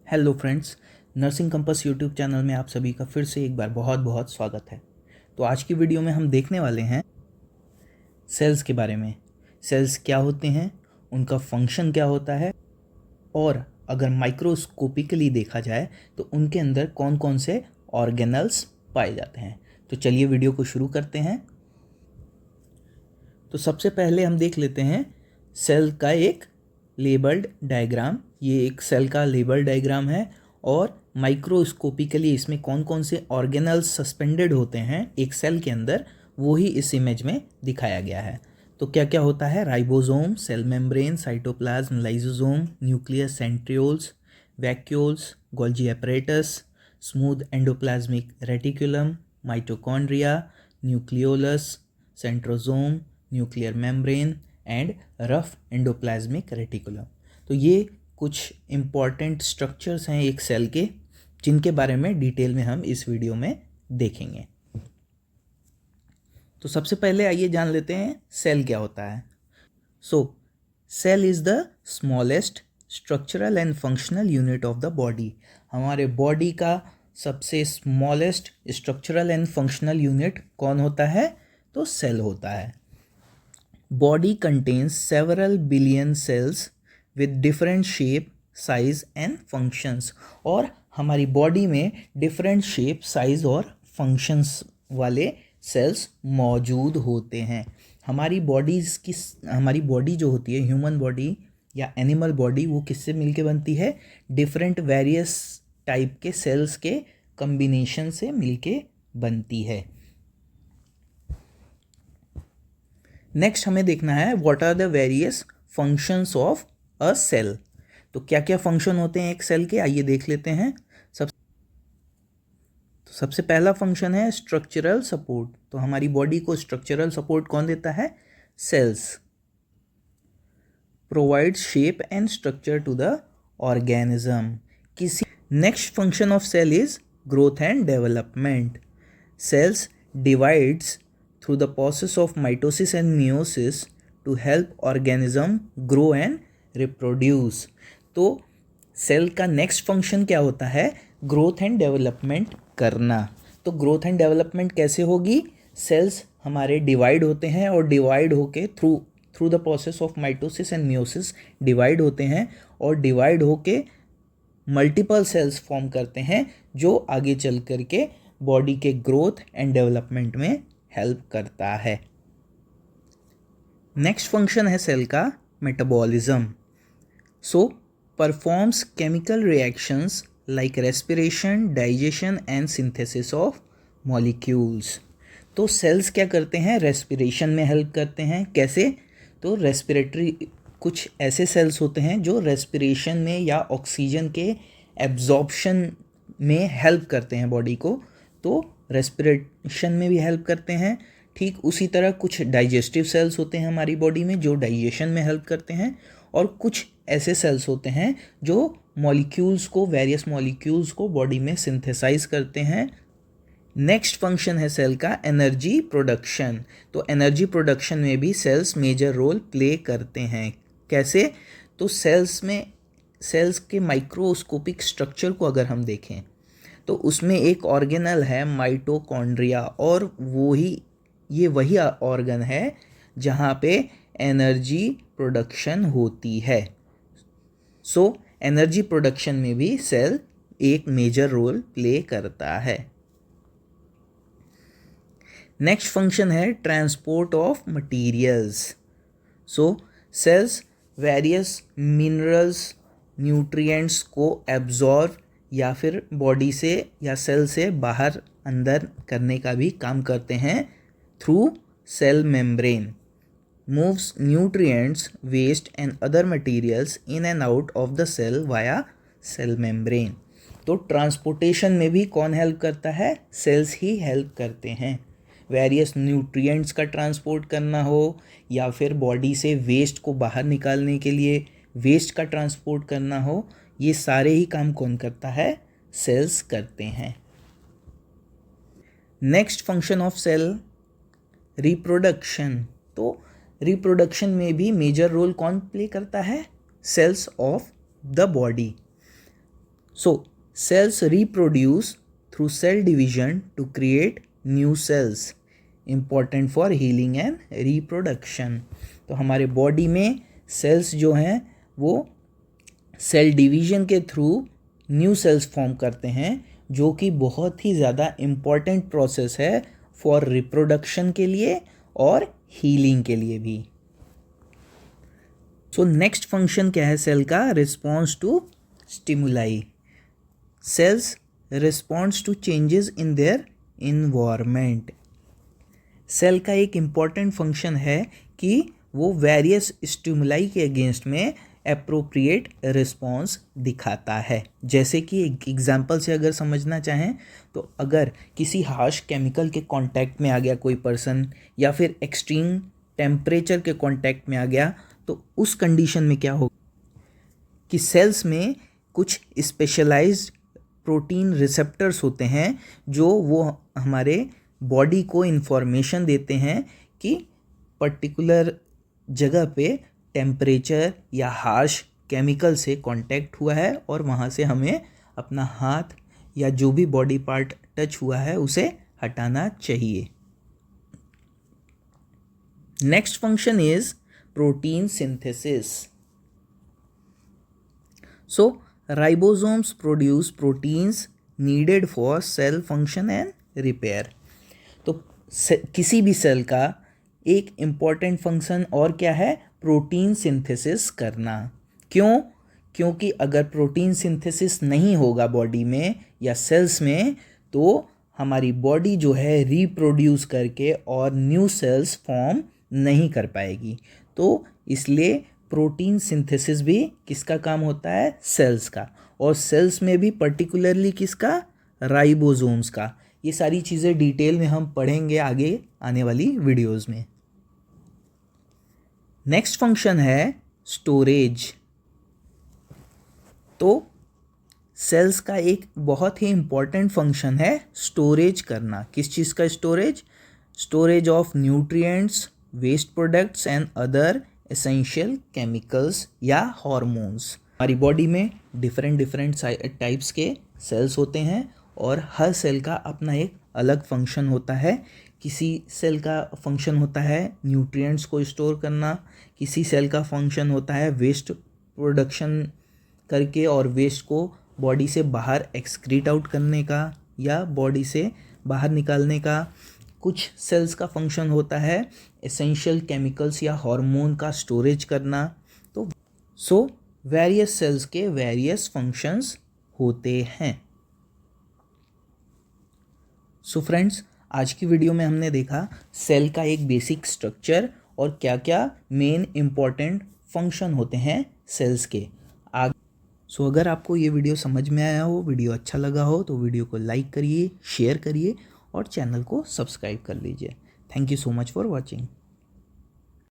Hello friends, nursing compass YouTube channel में आप सभी का फिर से एक बार बहुत बहुत स्वागत है। तो आज की वीडियो में हम देखने वाले हैं सेल्स के बारे में। सेल्स क्या होते हैं, उनका फंक्शन क्या होता है और अगर माइक्रोस्कोपिकली देखा जाए तो उनके अंदर कौन कौन से ऑर्गेनल्स पाए जाते हैं। तो चलिए वीडियो को शुरू करते हैं। तो सबसे पहले हम देख लेते हैं सेल का एक लेबल्ड डायग्राम। ये एक सेल का लेबल डायग्राम है और माइक्रोस्कोपिकली इसमें कौन कौन से ऑर्गेनल्स सस्पेंडेड होते हैं एक सेल के अंदर, वो ही इस इमेज में दिखाया गया है। तो क्या क्या होता है? Ribosome, cell membrane, cytoplasm, lysosome, nucleus, centrioles, vacuoles, Golgi apparatus, smooth endoplasmic reticulum, mitochondria, nucleolus, centrosome, nuclear membrane and rough endoplasmic reticulum. तो ये कुछ इम्पॉर्टेंट स्ट्रक्चर्स हैं एक सेल के, जिनके बारे में डिटेल में हम इस वीडियो में देखेंगे। तो सबसे पहले आइए जान लेते हैं सेल क्या होता है। Cell is the smallest structural and functional unit of the body. हमारे बॉडी का सबसे smallest structural and functional unit कौन होता है? तो सेल होता है। Body contains several billion cells with different shape, size and functions. और हमारी बॉडी में डिफरेंट शेप, साइज और फंक्शंस वाले सेल्स मौजूद होते हैं। हमारी बॉडी जो होती है, ह्यूमन बॉडी या एनिमल बॉडी, वो किससे मिलके बनती है? डिफरेंट वेरियस टाइप के सेल्स के कम्बिनेशन से मिलके बनती है। नेक्स्ट हमें देखना है what are the various functions of a cell. तो क्या क्या फंक्शन होते हैं एक सेल के, आइए देख लेते हैं। सबसे पहला फंक्शन है स्ट्रक्चरल सपोर्ट। तो हमारी बॉडी को स्ट्रक्चरल सपोर्ट कौन देता है? Cells. Provides shape and structure to the organism. Next function of cell is growth and development. Cells divides through the process of mitosis and meiosis to help organism grow and reproduce। तो cell का next function क्या होता है? Growth and development करना। तो growth and development कैसे होगी? Sales हमारे डिवाइड होते हैं और डिवाइड होके through the process of mitosis and meiosis divide होते हैं और डिवाइड होके मल्टीपल सेल्स फॉर्म करते हैं, जो आगे चल करके बॉडी के ग्रोथ एंड डेवलपमेंट में हेल्प करता है। नेक्स्ट फंक्शन है सेल का metabolism. Performs chemical reactions like respiration, digestion and synthesis of molecules. तो सेल्स क्या करते हैं? रेस्पिरेशन में हेल्प करते हैं। कैसे? तो रेस्पिरेटरी कुछ ऐसे सेल्स होते हैं जो रेस्पिरेशन में या ऑक्सीजन के एब्जॉर्प्शन में हेल्प करते हैं बॉडी को, तो रेस्पिरेशन में भी हेल्प करते हैं। ठीक उसी तरह कुछ डाइजेस्टिव सेल्स होते हैं हमारी बॉडी में जो डाइजेशन में हेल्प करते हैं, और कुछ ऐसे सेल्स होते हैं जो वेरियस मॉलिक्यूल्स को बॉडी में सिंथेसाइज करते हैं। नेक्स्ट फंक्शन है सेल का एनर्जी प्रोडक्शन। तो एनर्जी प्रोडक्शन में भी सेल्स मेजर रोल प्ले करते हैं। कैसे? तो सेल्स के माइक्रोस्कोपिक स्ट्रक्चर को अगर हम देखें तो उसमें एक ऑर्गेनल है माइटोकॉन्ड्रिया, और वही ऑर्गन है जहाँ पे एनर्जी प्रोडक्शन होती है। एनर्जी प्रोडक्शन में भी सेल एक मेजर रोल प्ले करता है। नेक्स्ट फंक्शन है transport of materials. Cells various minerals, nutrients को एब्जॉर्ब या फिर बॉडी से या सेल से बाहर अंदर करने का भी काम करते हैं through cell membrane. Moves nutrients, waste and other materials in and out of the cell via cell membrane. तो ट्रांसपोर्टेशन में भी कौन हेल्प करता है? सेल्स ही हेल्प करते हैं। वेरियस न्यूट्रिएंट्स का ट्रांसपोर्ट करना हो या फिर बॉडी से वेस्ट को बाहर निकालने के लिए वेस्ट का ट्रांसपोर्ट करना हो, ये सारे ही काम कौन करता है? सेल्स करते हैं। Next function of cell reproduction. तो रिप्रोडक्शन में भी मेजर रोल कौन प्ले करता है? Cells of the body. So cells reproduce through cell division to create new cells, important for healing and reproduction. तो हमारे बॉडी में सेल्स जो हैं वो सेल डिवीजन के थ्रू न्यू सेल्स फॉर्म करते हैं, जो कि बहुत ही ज़्यादा इम्पॉर्टेंट प्रोसेस है फॉर रिप्रोडक्शन के लिए और हीलिंग के लिए भी। सो नेक्स्ट फंक्शन क्या है सेल का? Response to stimuli. Cells response to changes in their environment. Cell का एक इम्पॉर्टेंट फंक्शन है कि वो वेरियस स्टिमुलाई के अगेंस्ट में एप्रोप्रिएट रिस्पॉन्स दिखाता है। जैसे कि एक एग्जांपल से अगर समझना चाहें तो अगर किसी हार्श केमिकल के कांटेक्ट में आ गया कोई पर्सन, या फिर एक्सट्रीम टेम्परेचर के कांटेक्ट में आ गया, तो उस कंडीशन में क्या होगा कि सेल्स में कुछ स्पेशलाइज्ड प्रोटीन रिसेप्टर्स होते हैं जो वो हमारे बॉडी को इन्फॉर्मेशन देते हैं कि पर्टिकुलर जगह पे टेम्परेचर या हार्श केमिकल से कांटेक्ट हुआ है और वहाँ से हमें अपना हाथ या जो भी बॉडी पार्ट टच हुआ है उसे हटाना चाहिए। Next function is protein synthesis. So ribosomes produce proteins needed for sale function and repair. तो किसी भी सेल का एक इम्पॉर्टेंट फंक्शन और क्या है? प्रोटीन सिंथेसिस करना। क्यों? क्योंकि अगर प्रोटीन सिंथेसिस नहीं होगा बॉडी में या सेल्स में, तो हमारी बॉडी जो है रिप्रोड्यूस करके और न्यू सेल्स फॉर्म नहीं कर पाएगी। तो इसलिए प्रोटीन सिंथेसिस भी किसका काम होता है? सेल्स का। और सेल्स में भी पर्टिकुलरली किसका? राइबोसोम्स का। ये सारी चीज़ें डिटेल में हम पढ़ेंगे आगे आने वाली वीडियोस में। नेक्स्ट फंक्शन है स्टोरेज। तो सेल्स का एक बहुत ही इम्पॉर्टेंट फंक्शन है स्टोरेज करना। किस चीज़ का storage? Storage of nutrients, waste products and other essential chemicals या हार्मोन्स। हमारी बॉडी में डिफरेंट टाइप्स के सेल्स होते हैं और हर सेल का अपना एक अलग फंक्शन होता है। किसी सेल का फंक्शन होता है न्यूट्रिएंट्स को स्टोर करना, किसी सेल का फंक्शन होता है वेस्ट प्रोडक्शन करके और वेस्ट को बॉडी से बाहर एक्सक्रीट आउट करने का या बॉडी से बाहर निकालने का। कुछ सेल्स का फंक्शन होता है एसेंशियल केमिकल्स या हार्मोन का स्टोरेज करना। तो वेरियस सेल्स के वेरियस फंक्शंस होते हैं। सो फ्रेंड्स, आज की वीडियो में हमने देखा सेल का एक बेसिक स्ट्रक्चर और क्या क्या मेन इम्पॉर्टेंट फंक्शन होते हैं सेल्स के। सो अगर आपको ये वीडियो समझ में आया हो, वीडियो अच्छा लगा हो, तो वीडियो को लाइक करिए, शेयर करिए और चैनल को सब्सक्राइब कर लीजिए। Thank you so much for watching.